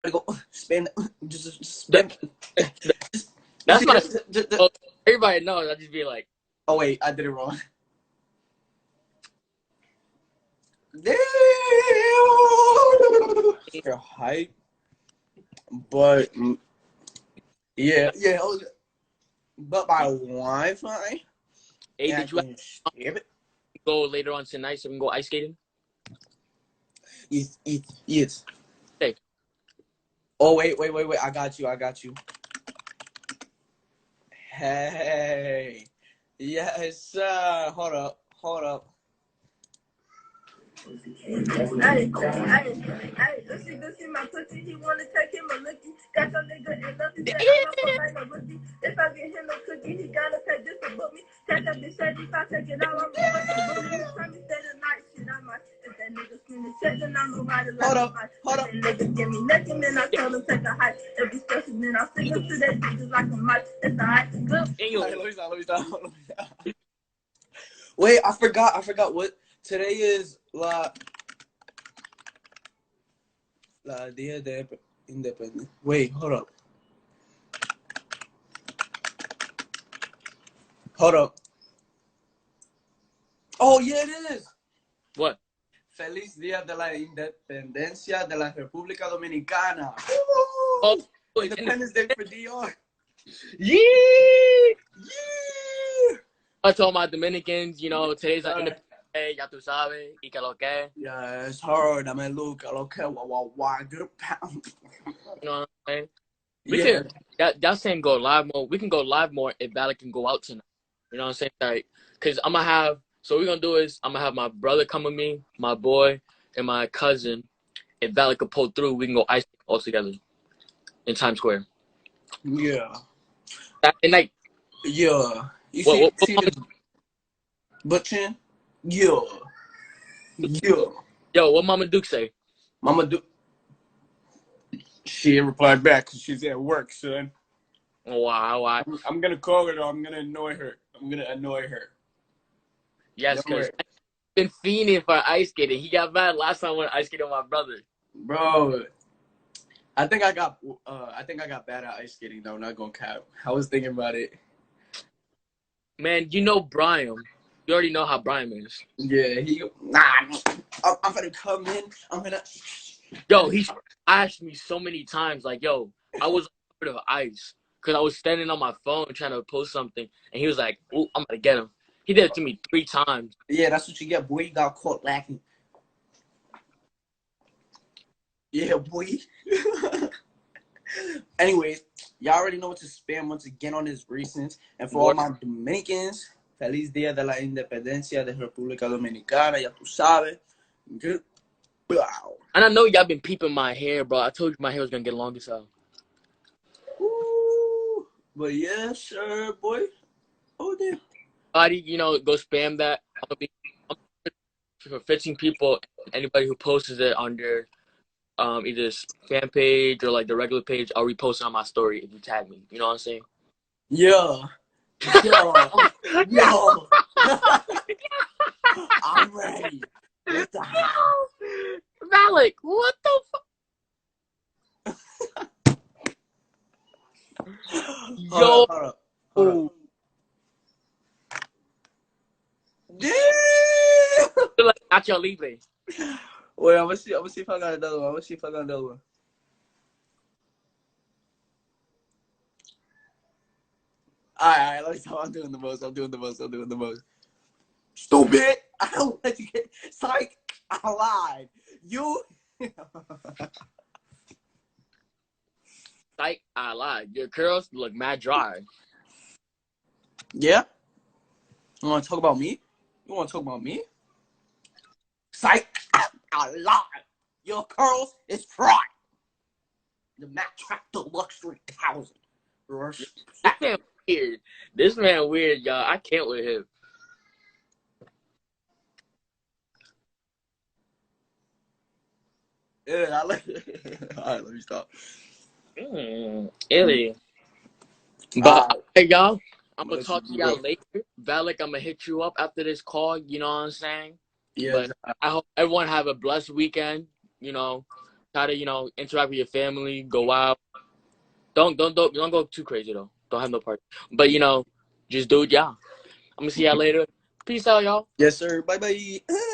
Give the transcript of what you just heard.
go spam. Just spam. That's what everybody knows. I just be like, oh wait, I did it wrong. Damn. You're hype, but yeah. But my Wi-Fi. hey, did you Skip it? go later on tonight so we can go ice skating? Yes. Hey. Oh wait. I got you. Hey. Yes, sir. Hold up. I see my pussy, he wanna take him a lookie. Got your nigga in love, he said I'm not fuck like no rookie. If I get him no cookie, he gotta pay just to book me. Catch that bitch shady, if I take it out, I'm gonna fucking bully. He tell me stay the night, shit, I might. If that nigga spin the check, then I'm gonna ride it like a fight. Hold up. If that nigga give me nothing, then I told him take a hike. If he's special, then I'll stick him to that bitch like a mic. It's alright, good. Hey, let me stop. Wait, I forgot what today is. La Dia de Independencia. Wait, hold up. Oh yeah, it is. What? Feliz Día de la Independencia de la República Dominicana. Oh, Independence Day for DR. Yeah. I told my Dominicans, you know, today's an Independence Day, ya tú sabes, y que lo que. Yeah, it's hard. I mean, look, I don't care what good pound. You know what I'm saying? Y'all saying go live more. We can go live more if Valley can go out tonight. You know what I'm saying? Like, cause I'm gonna have. So what we're gonna do is I'm gonna have my brother come with me, my boy, and my cousin. If Valley could pull through, we can go ice all together in Times Square. Yeah. And like, yeah. You what see the butt chin? Yeah. Yo, what Mama Duke say? Mama Duke. She replied back because she's at work, son. Wow. I'm gonna call her though. I'm gonna annoy her. Yes, because I've been fiending for ice skating. He got mad last time when I ice skated with my brother. Bro, I think I got bad at ice skating though. Not gonna cap. I was thinking about it. Man, you know Brian. You already know how Brian is. Yeah, I'm gonna come in. I'm gonna. Yo, he asked me so many times, like, yo, I was on of ice because I was standing on my phone trying to post something, and he was like, "Ooh, I'm gonna get him." He did it to me 3 times. Yeah, that's what you get, boy. You got caught lacking. Yeah, boy. Anyways, y'all already know what to spam once again on this recent. And for all my Dominicans, Feliz Día de la Independencia de República Dominicana. Ya tú sabes. Good. Wow. And I know y'all been peeping my hair, bro. I told you my hair was gonna get long as hell. Ooh, but yeah, sure, boy. Oh, damn. Body, you know, go spam that. I'm for 15 people. Anybody who posts it on their either fan page or like the regular page, I'll repost it on my story if you tag me. You know what I'm saying? Yeah. Yo. I'm ready. What the hell? Malik, what the fuck? Yo. Hold up. Yeah. Like Nacho Libre. Wait, I'm gonna see if I got another one. Alright, let me stop. I'm doing the most. Stupid! I don't let you get psych. I lied. You Psych, I lied. Your curls look mad dry. Yeah? You wanna talk about me? Psych, I lied. Your curls is fried. The Mac Tractor Luxury 1000. This man weird, y'all. I can't with him. Yeah, I like it. Alright, let me stop. Illy. But hey, y'all, I'm gonna talk to y'all later. Valak, I'm gonna hit you up after this call. You know what I'm saying? Yeah. But I hope everyone have a blessed weekend. You know, Try to, you know, interact with your family, go out. Don't go too crazy though. Don't have no party. But you know, just do it, y'all. I'm gonna see y'all later. Peace out, y'all. Yes, sir. Bye bye.